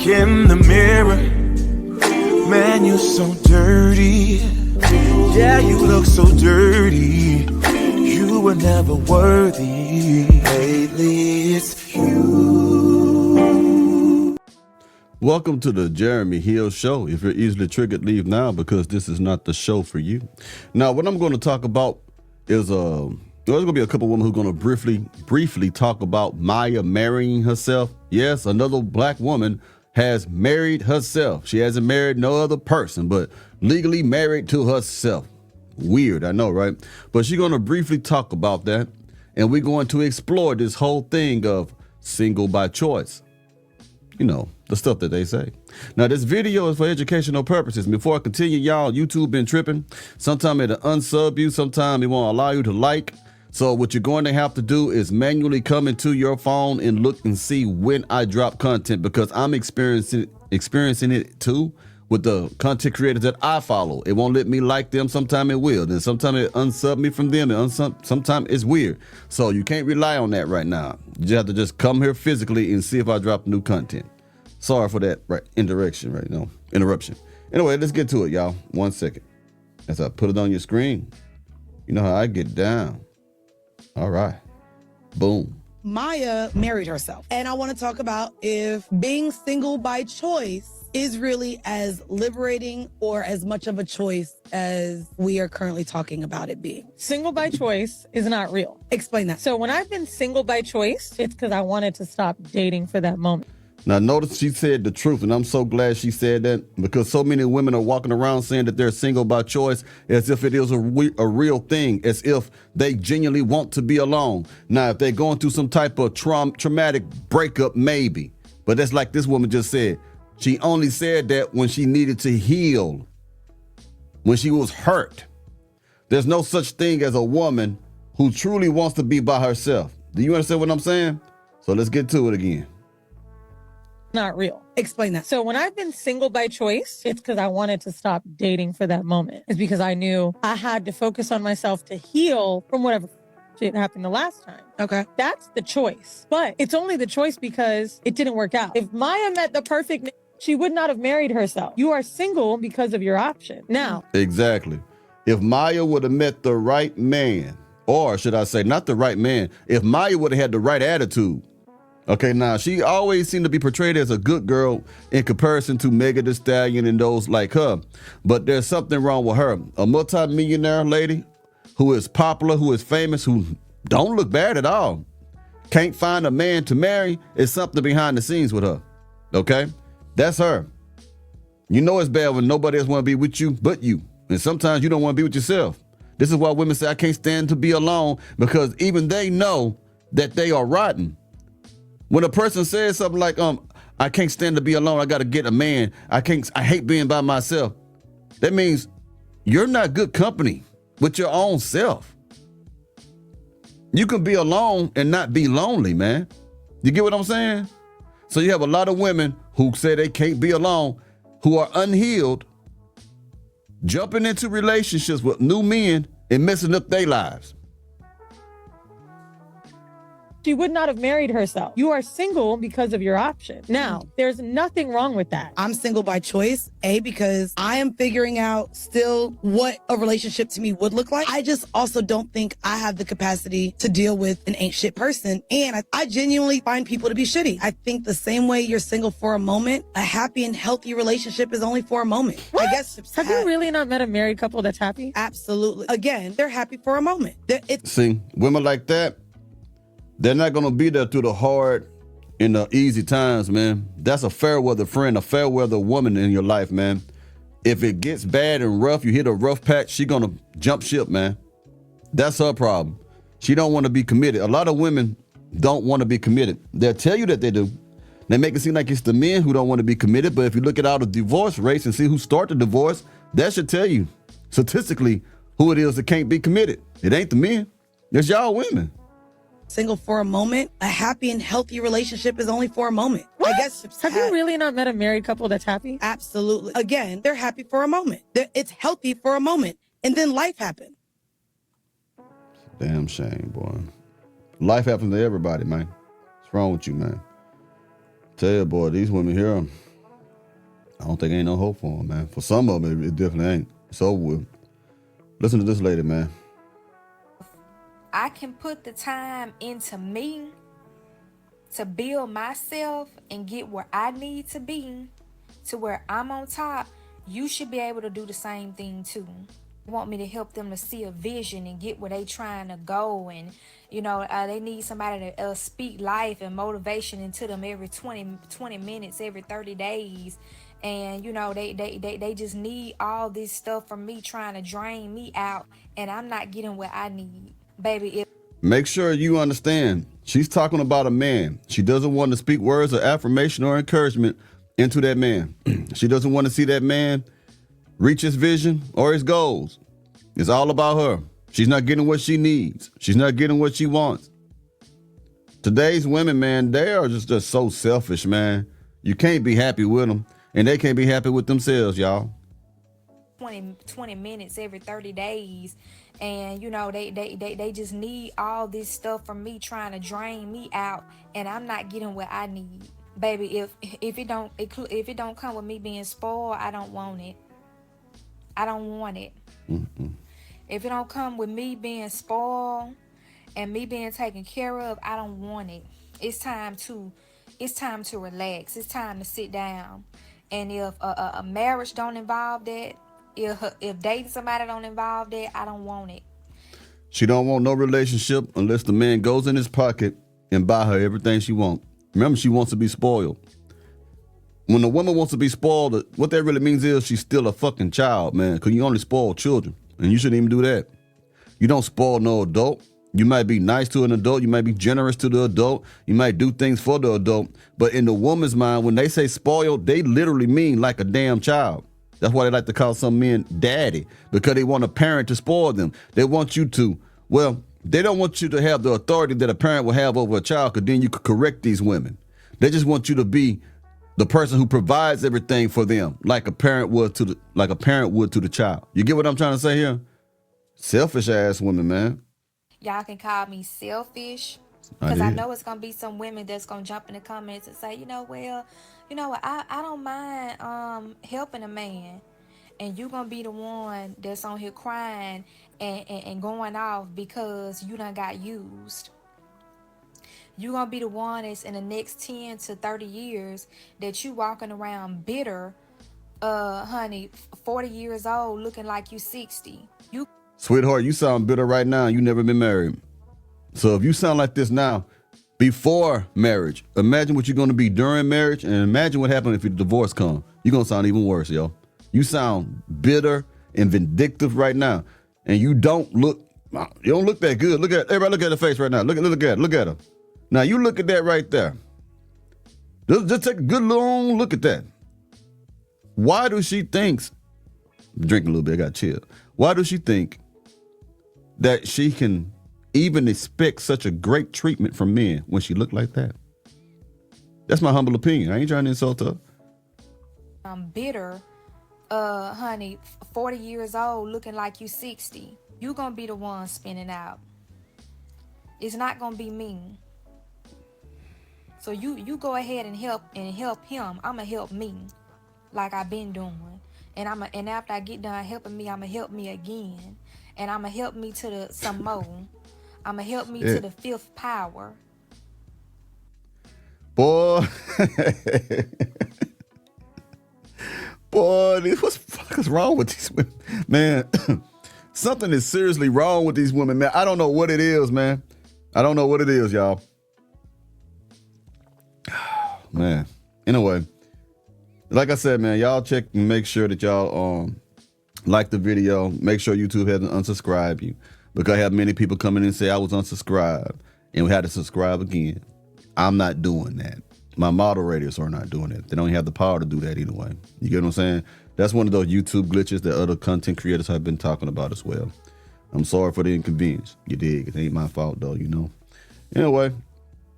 in the mirror. Man, you're so dirty. Yeah, you look so dirty. You were never worthy. Lately, it's you. Welcome to the Jeremy Hill Show. If you're easily triggered, leave now because this is not the show for you. Now, what I'm going to talk about is there's going to be a couple women who are going to briefly talk about Maya marrying herself. Yes, another black woman has married herself. She hasn't married no other person, but legally married to herself. Weird, I know, right? But she's going to briefly talk about that, and we're going to explore this whole thing of single by choice. You know, the stuff that they say. Now, this video is for educational purposes. Before I continue, y'all, YouTube been tripping. Sometimes it'll unsub you. Sometimes it won't allow you to like. So what you're going to have to do is manually come into your phone and look and see when I drop content, because I'm experiencing it too with the content creators that I follow. It won't let me like them. Sometimes it will. Then sometimes it unsub me from them. And sometimes it's weird. So you can't rely on that right now. You have to just come here physically and see if I drop new content. Sorry for that interruption. Anyway, let's get to it, y'all. 1 second. As I put it on your screen. You know how I get down. All right. Boom. Maya married herself. And I want to talk about if being single by choice is really as liberating or as much of a choice as we are currently talking about it being. Single by choice is not real. Explain that. So when I've been single by choice, it's because I wanted to stop dating for that moment. Now, notice she said the truth, and I'm so glad she said that, because so many women are walking around saying that they're single by choice as if it is a real thing, as if they genuinely want to be alone. Now, if they're going through some type of traumatic breakup, maybe. But that's like this woman just said. She only said that when she needed to heal, when she was hurt. There's no such thing as a woman who truly wants to be by herself. Do you understand what I'm saying? So let's get to it again. Not real. Explain that. So when I've been single by choice, it's because I wanted to stop dating for that moment. It's because I knew I had to focus on myself to heal from whatever shit happened the last time. Okay. That's the choice. But it's only the choice because it didn't work out. If Maya met the perfect, she would not have married herself. You are single because of your option. Now. Exactly. If Maya would have met the right man, or should I say not the right man, if Maya would have had the right attitude. Okay, now she always seemed to be portrayed as a good girl in comparison to Megan Thee Stallion and those like her. But there's something wrong with her. A multi-millionaire lady who is popular, who is famous, who don't look bad at all. Can't find a man to marry. Is something behind the scenes with her. Okay? That's her. You know it's bad when nobody else want to be with you but you. And sometimes you don't want to be with yourself. This is why women say, I can't stand to be alone, because even they know that they are rotten. When a person says something like, I can't stand to be alone, I got to get a man, I hate being by myself, that means you're not good company with your own self. You can be alone and not be lonely, man. You get what I'm saying? So you have a lot of women who say they can't be alone, who are unhealed, jumping into relationships with new men and messing up their lives. She would not have married herself. You are single because of your option. Now, there's nothing wrong with that. I'm single by choice, because I am figuring out still what a relationship to me would look like. I just also don't think I have the capacity to deal with an ain't shit person. And I genuinely find people to be shitty. I think the same way you're single for a moment, a happy and healthy relationship is only for a moment. What? I guess. Have you really not met a married couple that's happy? Absolutely. Again, they're happy for a moment. See, women like that, they're not going to be there through the hard and the easy times, man. That's a fair weather friend, a fair weather woman in your life, man. If it gets bad and rough, you hit a rough patch, she's going to jump ship, man. That's her problem. She don't want to be committed. A lot of women don't want to be committed. They'll tell you that they do. They make it seem like it's the men who don't want to be committed. But if you look at all the divorce rates and see who started the divorce, that should tell you statistically who it is that can't be committed. It ain't the men. It's y'all women. Single for a moment, a happy and healthy relationship is only for a moment. What? I guess. Have you really not met a married couple that's happy? Absolutely. Again, they're happy for a moment. It's healthy for a moment. And then life happened. Damn shame, boy. Life happens to everybody, man. What's wrong with you, man? Tell you, boy, these women here, I don't think ain't no hope for them, man. For some of them, it definitely ain't. It's over with. Listen to this lady, man. I can put the time into me to build myself and get where I need to be, to where I'm on top. You should be able to do the same thing too. Want me to help them to see a vision and get where they trying to go, and they need somebody to speak life and motivation into them every 20 minutes, every 30 days. And they just need all this stuff from me, trying to drain me out, and I'm not getting what I need. Baby, make sure you understand, she's talking about a man. She doesn't want to speak words of affirmation or encouragement into that man. She doesn't want to see that man reach his vision or his goals. It's all about her. She's not getting what she needs. She's not getting what she wants. Today's women, man, they are just so selfish, man. You can't be happy with them, and they can't be happy with themselves, y'all. 20 minutes every 30 days. And they just need all this stuff from me, trying to drain me out, and I'm not getting what I need. Baby, if it don't come with me being spoiled, I don't want it. I don't want it. Mm-mm. If it don't come with me being spoiled and me being taken care of, I don't want it. It's time to relax. It's time to sit down. And if a marriage don't involve that, if dating somebody don't involve that, I don't want it. She don't want no relationship unless the man goes in his pocket and buy her everything she wants. Remember, she wants to be spoiled. When a woman wants to be spoiled, what that really means is she's still a fucking child, man, because you only spoil children, and you shouldn't even do that. You don't spoil no adult. You might be nice to an adult. You might be generous to the adult. You might do things for the adult. But in the woman's mind, when they say spoiled, they literally mean like a damn child. That's why they like to call some men daddy, because they want a parent to spoil them. They want you to, they don't want you to have the authority that a parent will have over a child, because then you could correct these women. They just want you to be the person who provides everything for them, like a parent would to the child. You get what I'm trying to say here? Selfish ass women, man. Y'all can call me selfish, because I know it's gonna be some women that's gonna jump in the comments and say, I don't mind helping a man, and you gonna be the one that's on here crying and going off because you done got used. You gonna be the one that's in the next 10 to 30 years that you walking around bitter, honey, 40 years old, looking like you 60. Sweetheart, you sound bitter right now. You never been married. So if you sound like this now, before marriage, imagine what you're going to be during marriage, and imagine what happens if your divorce comes. You're going to sound even worse, yo. You sound bitter and vindictive right now, and you don't look that good. Everybody look at her face right now. Look at her. Now you look at that right there. Just take a good long look at that. Why do she thinks, drink a little bit, I got chilled. Why does she think that she can even expect such a great treatment from men when she look like that? That's my humble opinion. I ain't trying to insult her. I'm bitter, honey, 40 years old, looking like you 60. You gonna be the one spinning out. It's not gonna be me. So you go ahead and help him. I'ma help me, like I've been doing. And after I get done helping me, I'ma help me again. And I'ma help me to some more. I'ma help me to the fifth power. Boy. Boy, what's wrong with these women? Man, something is seriously wrong with these women, man. I don't know what it is, man. I don't know what it is, y'all. Man. Anyway. Like I said, man, y'all check and make sure that y'all like the video. Make sure YouTube hasn't unsubscribed you, because I have many people coming in and say I was unsubscribed and we had to subscribe again. I'm not doing that. My moderators are not doing it. They don't have the power to do that anyway. You get what I'm saying? That's one of those YouTube glitches that other content creators have been talking about as well. I'm sorry for the inconvenience. You dig? It ain't my fault though, you know. Anyway,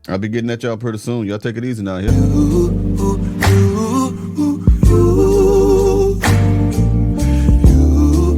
I'll be getting at y'all pretty soon. Y'all take it easy now here.